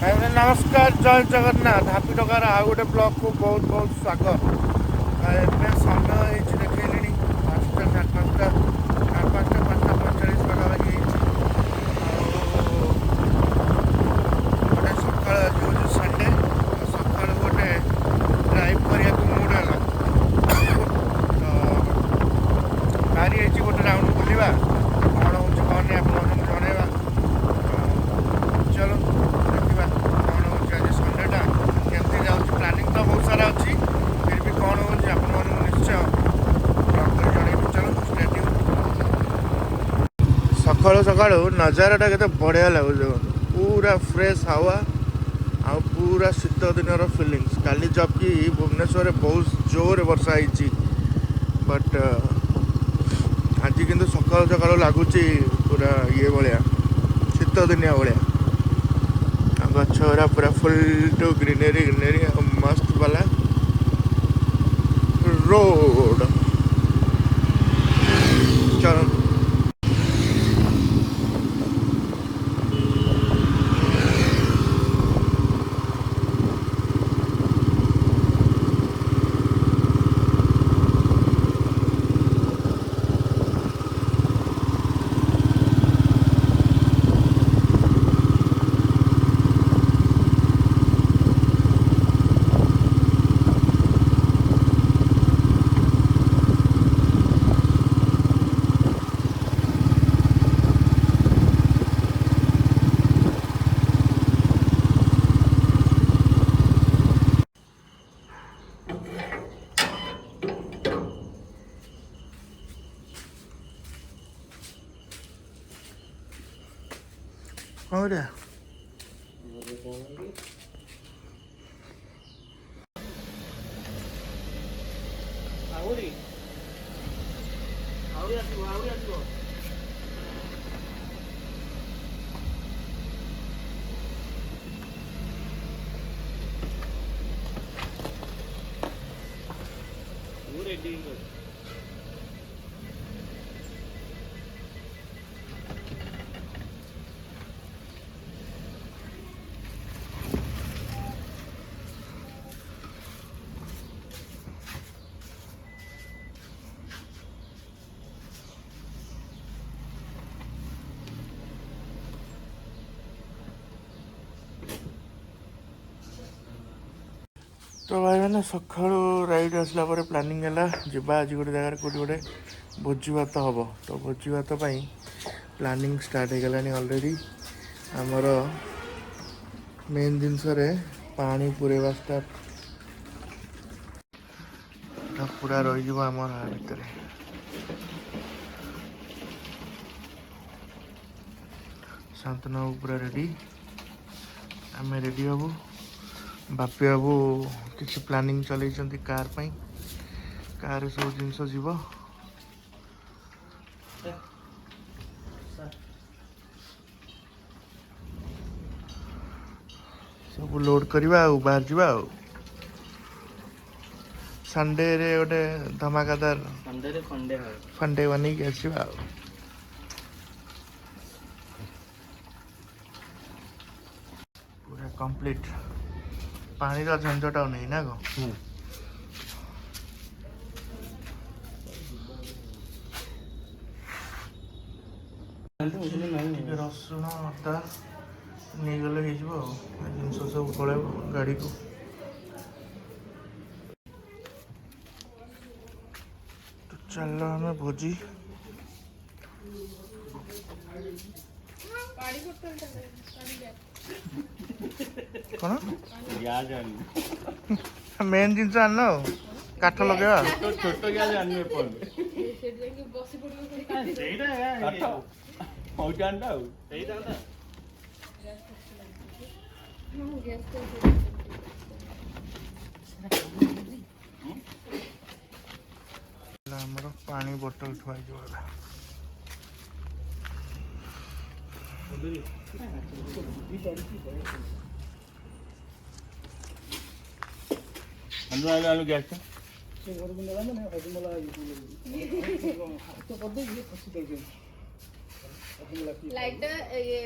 नमस्कार जय जगन्नाथ हापी टकार आउ गोटे ब्लॉग को बहुत बहुत स्वागत। समय देखिए 5:45 पाखापाखि गोटे सकाल आज हूँ संडे सकाल गोटे ड्राइव करने मूड है तो बाहरी गोटे राउंड बुलवा कौन हो कौन नहीं आप जनवा चलो देखा कौन हो संडेटा केमती जाऊँ प्लानिंग तो बहुत सारा अच्छी फिर भी कौन हो निश्चय जनइबी। चलो सकालू सकालू नजाराटा के बढ़िया लगुच पूरा फ्रेश हवा आ पूरा शीत दिन फिलिंग्स काली जबकि भुवनेश्वर बहुत जोर वर्षा होती बट आज किंतु सकालू सकालू लगुच पूरा ये भाया शीत दिनिया भाया गछरा पूरा फुल टू ग्रीनरी ग्रीनरी मस्त वाला रोड। चलो हो रहा तो भाई मैंने सका राइड आसला प्लानिंग है जावा आज गोटे जगार कौटी गोटे भोजी भात हम तो भोजी भात प्लानिंग स्टार्ट हो गलानी ऑलरेडी आमर मेन जिनस पानी पूरेवा स्टार्ट पूरा रही आम भितर शांतनु पूरा रेडी आम रेडी हबू बापी बाबू किसी प्लानिंग चलती कार पाई कार सब जिनस जीव सब लोड करवा बाहर जावा संडे रे गोटे धमाकादार फंडे बन के आसवा पूरा कंप्लीट पानी झंझट नहीं ना गो रसुण अदा नहीं गले जिनस सब पड़े गाड़ी को तो चल हमें भोजी कौन मेन जिनस आन काठ लगे छोट ग्यास आने आमर पानी बोतल थुआई गैस लाइट ये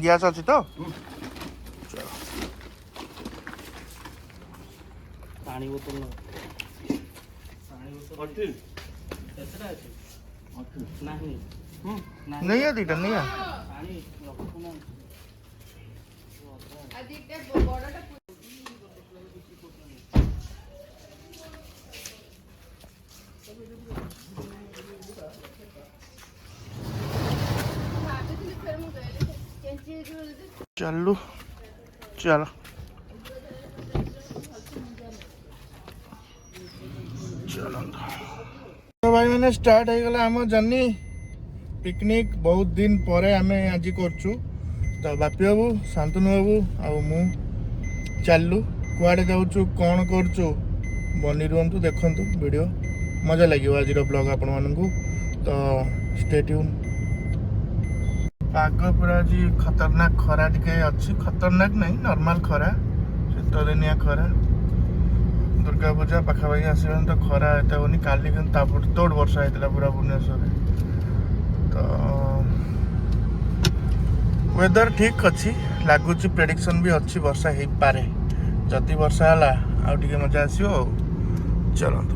ଗ୍ୟାସ୍ ଅଛି ତ? ପାଣି ବୋତଲ ନାହିଁ ନେଇଆ ଦୁଇଟା ନେଇଆ। चलू चल तो भाई मैंने स्टार्ट हो गला आम जर्नी पिकनिक बहुत दिन पर आम आज करचु। तो बापी बाबू शांतनु बाबू आउ मु चलू कुआडे जाऊचु कौन करचु बनी रुहतु देखु वीडियो मजा लगे आज ब्लॉग आपण मानू। तो स्टे ट्यून। पाग पूरा आज खतरनाक खरा टिके अच्छी खतरनाक नहीं नॉर्मल खरा शीत दिनिया खरा दुर्गा पूजा पाखापाखि आसो तो खरा एत होनी काली तोड़ वर्षा होता पूरा भुवनेश्वर। तो वेदर ठीक अच्छी लगुच प्रेडिक्शन भी अच्छी वर्षा हो पारे जदि वर्षा है आउ टिके मजा आसो। चलतु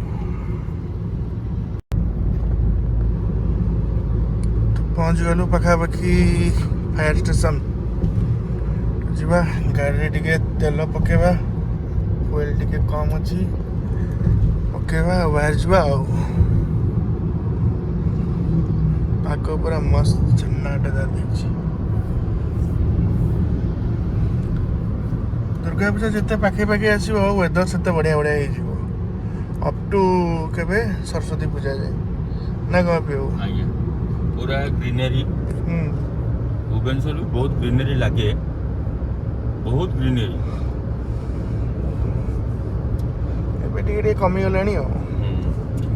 पहुँच गलु पाखापाखि फायर स्टेशन जीवा गाड़ी टिके तेल पकेबा फुएल टिके कम अच्छी पकेबा बाहर जावा पाग पूरा मस्त छन्नाटे देछि। दुर्गा पूजा जिते पाखे पाखे आसो वेदर से बढ़िया बढ़िया हो अप टू केबे सरस्वती पूजा जाए ना कौन पे पूरा ग्रीनरी भुवनेश्वर भी बहुत ग्रीनरी लगे बहुत ग्रीनरी एबे कमी गलानी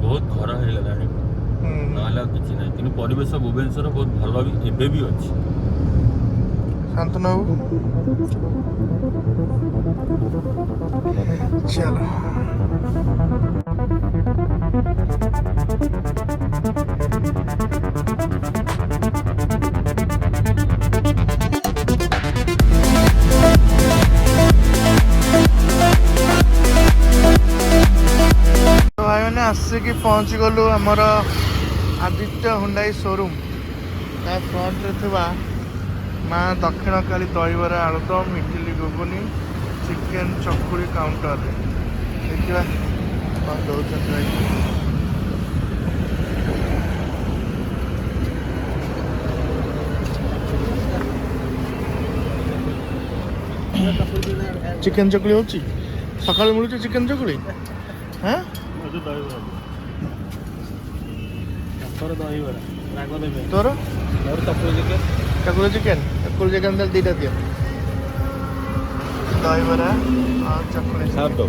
बहुत घर हो गलानी ना किसी ना कि परिवेश भुवनेश्वर बहुत भल भी एबे भी अच्छी। शांतनु चलो आसिक पहुँच गलु आमर आदित्य हुंडाई शोरूम ता फ्रंट रे थिबा माँ दक्षिण काली दहीबरा आलुदम इडली घुगुनी चिकेन चकुली काउंटर रे देखिबा कौन दौरान चिकेन चकुली होची सकाळ मिलुची चिकेन चकुली हाँ तोर चकुली चिकेन दीटा दियो दहीबरा चकुली सब दो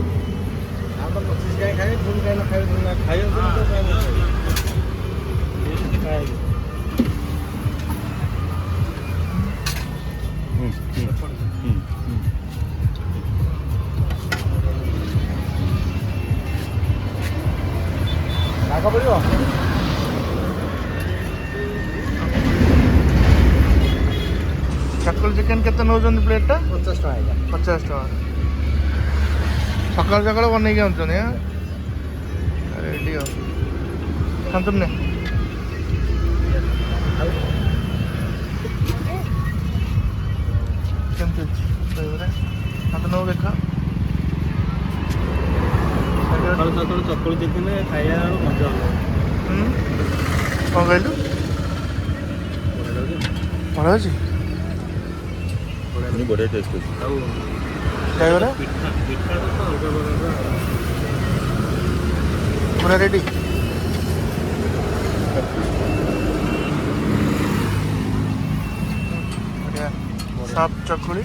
चकुली चिकेन केते नौजन प्लेट टा 50 टका 50 टका सकाल सकाल बनई आनुछन या रेडी हो खान तुमने केमते दहीबरा हाथ नो देखा चकुली चिकेन खाया मजा कौन कहलु भल अच्छी बढ़िया टेस्ट दहीबरा पूरा रेडी बढ़िया सब चकुली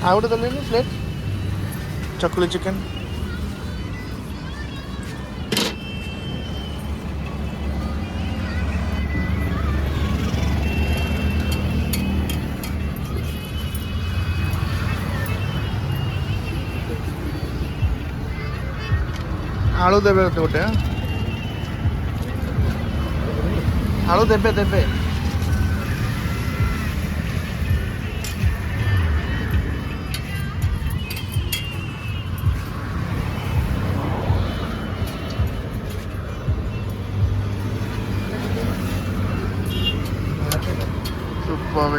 आ गोटे देलेनी प्लेट चकुली चिकेन आलू देवे गोटे आलू देवे देवे सुपर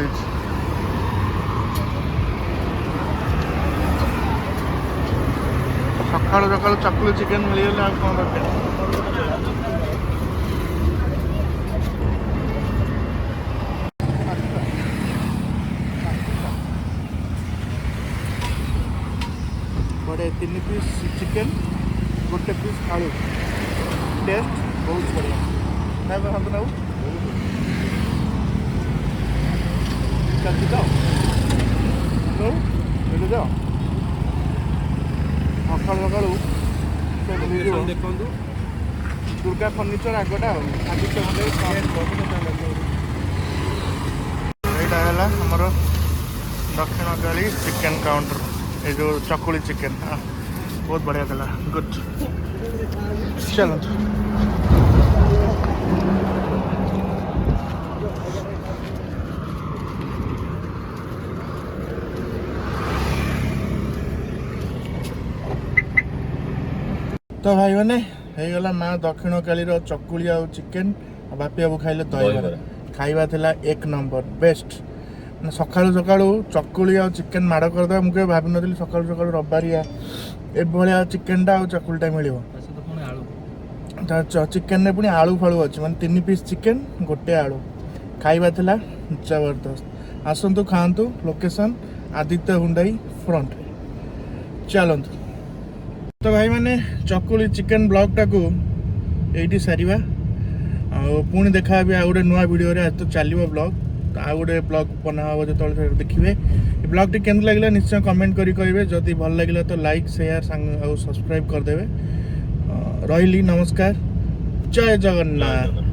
सकालू सकालू चकुली चिकेन मिलगले आ कौन दरकार बड़े 3 पीस चिकेन गोटे पीस आलू टेस्ट बहुत बढ़िया ना हम ना चलती जाओ जाओ सकाल सकालू देखो दुर्गा फर्निचर आगटा आदित्य यहाँ है आमर दक्षिण काली चिकेन काउंटर ये जो चकुली चिकेन बहुत बढ़िया था गुड चलो तो भाई मैंने होगला माँ दक्षिण काली चकुली आ चिकेन बापी बाबू खाइले दहीबरा खाइबा थिला एक नंबर बेस्ट सकाळु सकाळु चकुली आ चिकेन माड़ करदे मुझे भाव नी सकाळु सकाळु रविवारिया एभलिया चिकेनटा आ चकुलीटा मिलिबो चिकेन ने पुणी आलू फालू अच्छी मैंने 3 पीस चिकेन गोटे आलू खाइबा थिला जबरदस्त आसतु खातु लोकेशन आदित्य हुंडई फ्रंट चलतु तो भाई मैंने चकुली चिकेन ब्लॉग टाकू ये सारिबा पुणी देखा भी आउ गोटे नुआ वीडियो रे आज तो चलो ब्लॉग तो आउ गोटे ब्लॉग बना हम जो देखिए ये ब्लॉग टी केमती लगे निश्चय कमेंट करी करेंगे जदि भल लगे तो लाइक शेयर और सब्सक्राइब करदे रही नमस्कार जय जगन्नाथ।